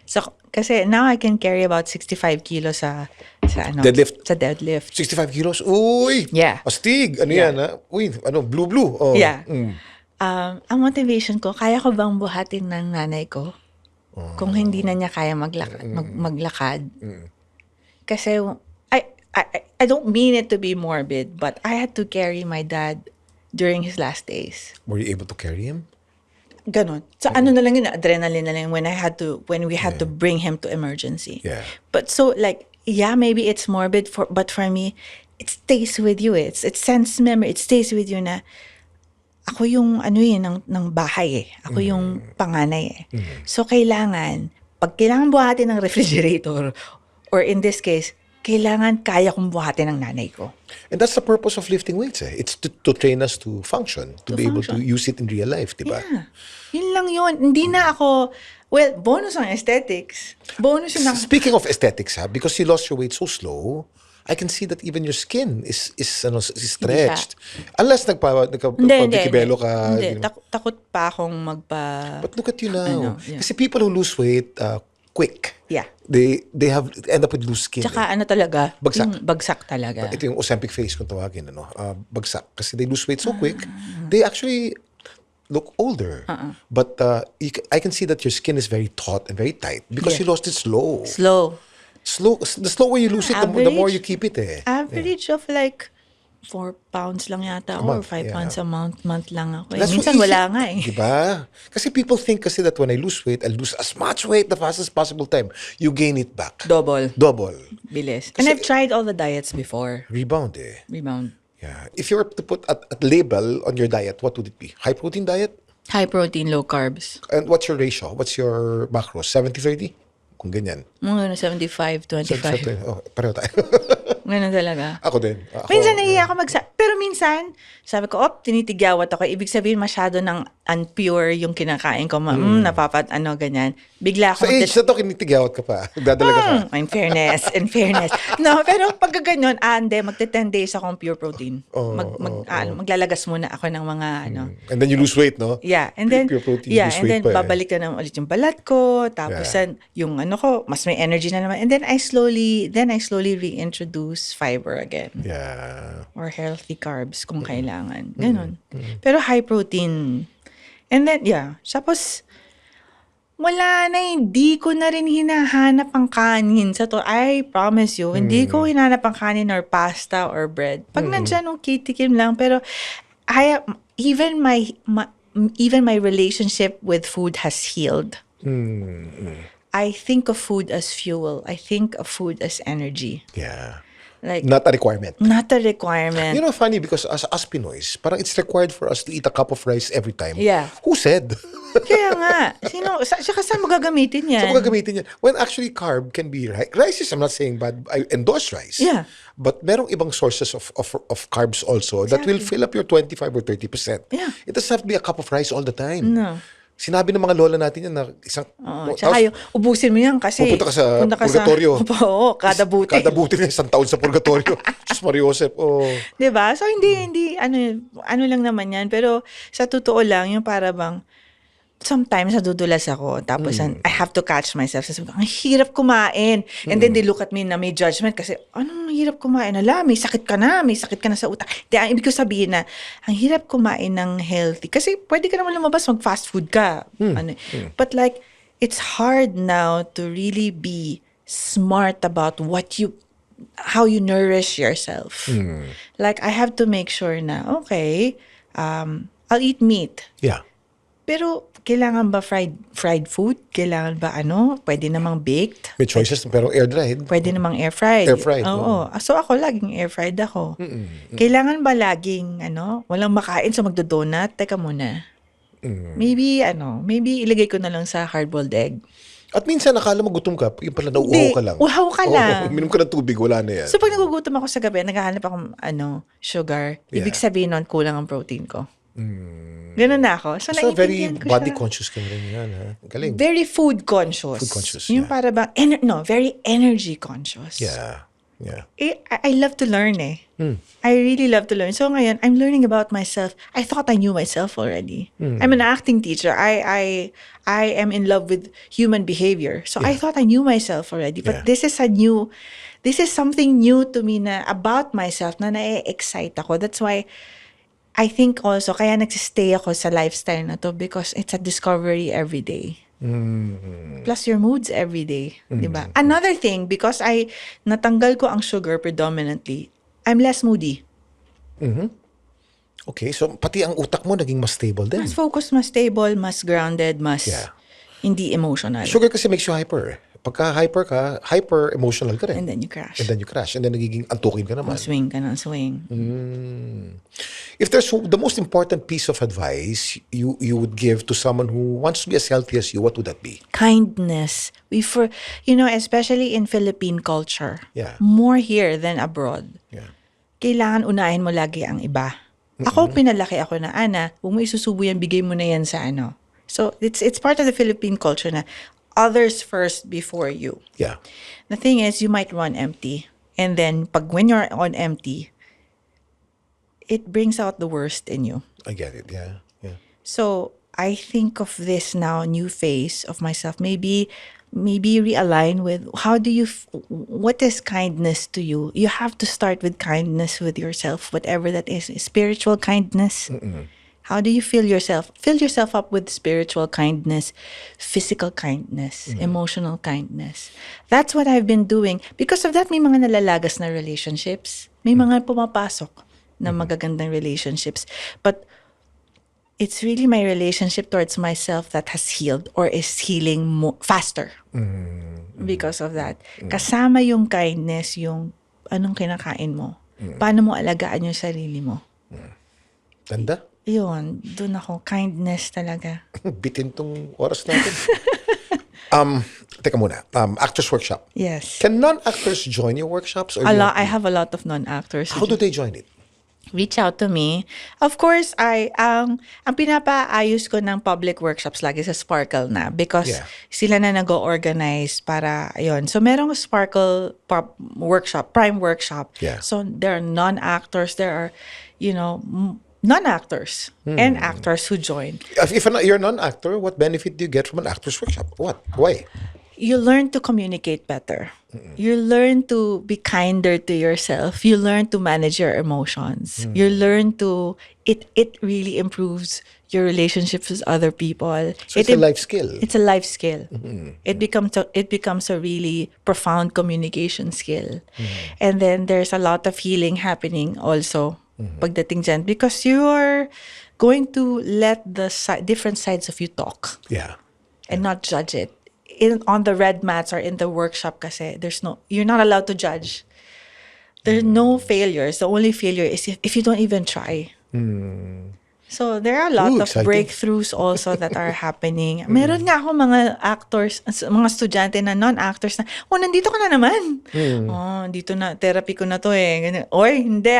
So, kasi now I can carry about 65 kilos sa Deadlift? Sa deadlift. 65 kilos? Uy! Yeah. Astig! Ano Yeah. yan ha? Uy, blue. Oh. Yeah. Ang motivation ko, kaya ko bang buhatin ng nanay ko? Kung hindi na niya kaya maglakad. Kasi, I don't mean it to be morbid, but I had to carry my dad during his last days. Were you able to carry him? Ganon. So ano na lang yun, adrenaline na lang when we had to bring him to emergency. Yeah. But so like, yeah, maybe it's morbid but for me, it stays with you. It sends memory. It stays with you na ako yung ano ng bahay eh. Ako yung panganay eh. So kailangan, pag kailangan buhatin ng refrigerator, or in this case, kailangan kaya kong buhatin ng nanay ko. And that's the purpose of lifting weights. Eh. It's to train us to function, to be able to function. use it in real life, di ba? Yeah. Yun lang yun. Hindi na ako, well, bonus ang aesthetics. Bonus yun ang, Speaking of aesthetics, because you lost your weight so slow, I can see that even your skin is stretched. Unless nagpabikibelo ka. Hindi, takot pa akong magpa... But look at you now. Yeah. Kasi people who lose weight quick, Yeah. they end up with loose skin. Tsaka ano talaga? Bagsak. Yung bagsak talaga. Ito yung Ozempic face kung tawagin, bagsak. Kasi they lose weight so quick, they actually look older. But I can see that your skin is very taut and very tight because you Yeah. lost it slow. The slower you lose it, the more you keep it eh. Average of like 4 pounds lang yata or month, 5 yeah. pounds a month lang ako. That's Minsan so easy. wala nga eh. Diba? Kasi people think kasi that when I lose weight, I'll lose as much weight the fastest possible time. You gain it back. Double. Bilis. And Kasi- I've tried all the diets before. Rebound eh. Rebound. Yeah. If you were to put a label on your diet, what would it be? High protein diet? High protein, low carbs. And what's your ratio? What's your macros? 70-30? Kung ganyan. Mga 75-25. Oh, pareho tayo. Ganun talaga. Ako din. Minsan nahiya ako pero minsan, sabi ko, tinitigyawat ako. Ibig sabihin masyado ng unpure yung kinakain ko. Ganyan. Bigla Sa ako. age na to, kinitigawat ka pa. Dadalaga ka. In fairness. No, pero pag ganyan, hindi, magte-10 days akong pure protein. Maglalagas muna ako ng mga, And then you lose weight, no? Yeah, and then, Pure protein, yeah, lose and then weight pa eh. babalik na naman ulit yung balat ko, tapos yung ko, mas may energy na naman. And then I slowly reintroduce fiber again. Yeah. Or healthy carbs kung kailangan. Ganon. Pero high protein. And then, tapos, wala na, hindi ko na rin hinahanap ang kanin sa to. I promise you, hindi ko hinahanap ang kanin or pasta or bread. Pag nandyan, kitikim lang. Pero, even my relationship with food has healed. I think of food as fuel. I think of food as energy. Yeah. Like, Not a requirement. not a requirement. You know, funny because as Pinoys, parang it's required for us to eat a cup of rice every time. Yeah. Who said? Kaya nga. Tsaka saan mo gagamitin yan? So, gagamitin yan. When actually carb can be rice is, I'm not saying bad, I endorse rice. Yeah. But merong ibang sources of carbs also that will fill up your 25 or 30%. Yeah. It doesn't have to be a cup of rice all the time. No. Sinabi ng mga lola natin yan na isang... Tsaka yung ubusin mo yan kasi Pupunta ka sa purgatorio. Oo, kada buti. Kada buti na isang taon sa purgatorio. Diyos Maria Josep. Oh. Diba? So, hindi, ano lang naman yan. Pero, sa totoo lang, yung para bang, sometimes nadudulas ako. Tapos, I have to catch myself. Sabi ko, ang hirap kumain. And then, they look at me na may judgment kasi, anong hirap kumain? Ala, may sakit ka na sa utak. Di, ang ibig ko sabihin na, ang hirap kumain ng healthy. Kasi, pwede ka naman lumabas, mag-fast food ka. But like, it's hard now to really be smart about how you nourish yourself. Like, I have to make sure na, okay, I'll eat meat. Yeah. Pero, kailangan ba fried food? Kailangan ba pwede namang baked? May choices pero air-dried. Pwede namang air-fried. Air-fried, Oo. So, ako laging air-fried ako. Kailangan ba laging, walang makain so magdo-donut? Teka muna. Maybe ilagay ko na lang sa hard-boiled egg. At minsan nakala mo gutom ka, yung pala nauuhaw ka lang. Uhaw ka lang. Minom ka ng tubig, wala na yan. So, pag nagugutom ako sa gabi, naghahanap akong, sugar. Ibig Yeah. sabihin nun, kulang ang protein ko. Ganun na ako. So, So very naiintindihan ko body siya. conscious ka na rin yan, ha? Galing. Very food conscious. Food conscious, Yung yeah. para bang, very energy conscious. Yeah. Yeah. I love to learn eh. I really love to learn. So ngayon, I'm learning about myself. I thought I knew myself already. I'm an acting teacher. I am in love with human behavior. So I thought I knew myself already. But Yeah. this is something new to me na about myself na na-excite ako. That's why I think also, kaya nagsistay ako sa lifestyle na to because it's a discovery every day. Plus your moods every day. Diba? Another thing, because natanggal ko ang sugar predominantly, I'm less moody. Okay, so pati ang utak mo naging mas stable din. Mas focused, mas stable, mas grounded, mas Yeah. hindi emotional. Sugar kasi makes you hyper. Pagka hyper ka, hyper emotional ka rin. And then you crash. And then you crash. And then nagiging antukin ka naman. Swing ka ng swing. If there's the most important piece of advice you would give to someone who wants to be as healthy as you, what would that be? Kindness. Especially in Philippine culture. Yeah. More here than abroad. Yeah. Kailangan unahin mo lagi ang iba. Ako, pinalaki ako na, Ana, kung mo isusubo yan, bigay mo na yan sa ano. So, it's part of the Philippine culture na others first before you. Yeah. The thing is, you might run empty. And then, when you're on empty, it brings out the worst in you. I get it. Yeah. Yeah. So, I think of this now, new phase of myself. Maybe realign with what is kindness to you? You have to start with kindness with yourself, whatever that is. Spiritual kindness. How do you feel yourself? Fill yourself up with spiritual kindness, physical kindness, emotional kindness. That's what I've been doing. Because of that, may mga nalalagas na relationships. May mga pumapasok na magagandang relationships. But it's really my relationship towards myself that has healed or is healing faster because of that. Kasama yung kindness, yung anong kinakain mo. Paano mo alagaan yung sarili mo. Tanda? Yun, dun ako. Kindness talaga. Bitin tong oras natin. Teka muna. Actors Workshop. Yes. Can non-actors join your workshops? Or I have a lot of non-actors. How do they join it? Reach out to me. Of course, ang pinapaayos ko ng public workshops lagi sa Sparkle na because sila na nag-organize para, ayun. So, merong Sparkle workshop, Prime workshop. Yeah. So, there are non-actors, there are, non-actors and actors who join. If you're a non-actor, what benefit do you get from an actors workshop? What? Why? You learn to communicate better. You learn to be kinder to yourself. You learn to manage your emotions. You learn to, it really improves your relationships with other people. So it's a life skill. It's a life skill. It becomes a really profound communication skill. And then there's a lot of healing happening also pagdating dyan because you are going to let the different sides of you talk. Yeah. And not judge it. On the red mats or in the workshop kasi, you're not allowed to judge. There's no failures. The only failure is if you don't even try. So there are a lot of exciting. breakthroughs also that are happening. Meron nga ako mga actors, mga estudyante na non-actors na, nandito ka na naman. Dito na, therapy ko na to eh. Ganun. Oy, hindi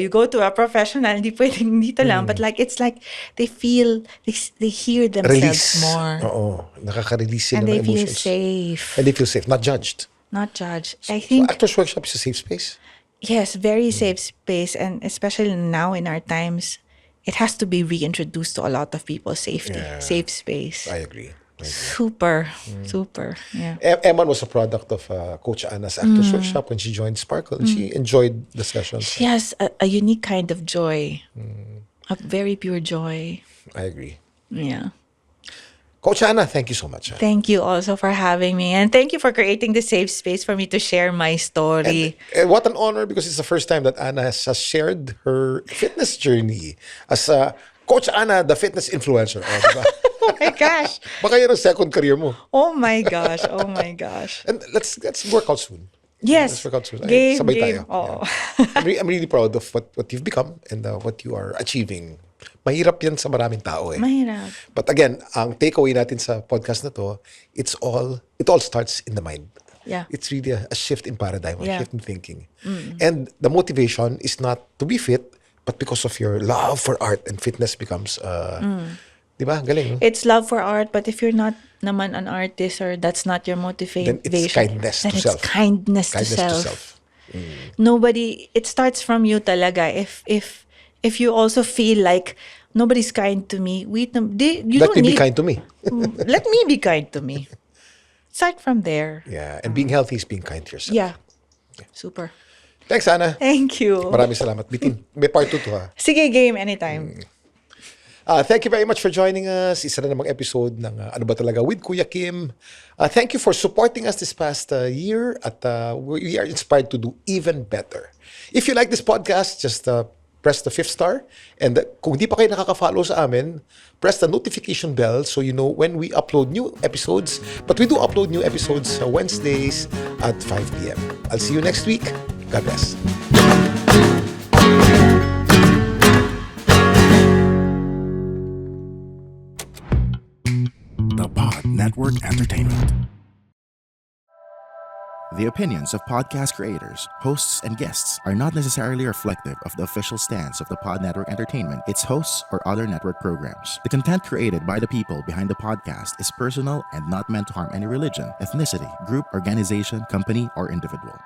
you go to a professional, hindi pwedeng dito lang. But it's like they feel, they hear themselves Release. more. Oo. Nakaka-release sila And ng they feel emotions. safe. And they feel safe, not judged. Not judged. I So think, actors workshop is a safe space. yes, very safe space. And especially now in our times, it has to be reintroduced to a lot of people. Safety, safe space. I agree. Super. Yeah. Eman was a product of Coach Anna's actors workshop when she joined Sparkle, and she enjoyed the sessions. She has a unique kind of joy, a very pure joy. I agree. Yeah. Coach Anna, thank you so much. Thank you also for having me. And thank you for creating the safe space for me to share my story. And what an honor because it's the first time that Anna has shared her fitness journey as Coach Anna, the fitness influencer. Diba? Oh my gosh. Baka yan ang second career mo. Oh my gosh. Oh my gosh. And let's work out soon. Yes. Let's work out soon. Game. Sabay tayo. Oh. Yeah. I'm really proud of what you've become and what you are achieving. Mahirap yan sa maraming tao eh. Mahirap. But again, ang takeaway natin sa podcast na to, it all starts in the mind. Yeah. It's really a shift in paradigm, a Yeah. shift in thinking. And the motivation is not to be fit, but because of your love for art and fitness becomes, di ba? Galing. No? It's love for art, but if you're not naman an artist or that's not your motivation, Then it's kindness then to it's self. kindness to self. It starts from you talaga. If you also feel like nobody's kind to me, Let me be kind to me. Let me be kind to me. Start from there. Yeah. And being healthy is being kind to yourself. Yeah. Super. Thanks, Anna. Thank you. Maraming salamat. Bitin. May part 2 to ha. Sige, game anytime. Thank you very much for joining us. Isa na namang episode ng Ano Ba Talaga with Kuya Kim. Thank you for supporting us this past year at we are inspired to do even better. If you like this podcast, just press the 5th star. And kung di pa kayo nakaka-follow sa amin, press the notification bell so you know when we upload new episodes. But we do upload new episodes sa Wednesdays at 5 p.m. I'll see you next week. God bless. The Pod Network Entertainment. The opinions of podcast creators, hosts, and guests are not necessarily reflective of the official stance of the Pod Network Entertainment, its hosts, or other network programs. The content created by the people behind the podcast is personal and not meant to harm any religion, ethnicity, group, organization, company, or individual.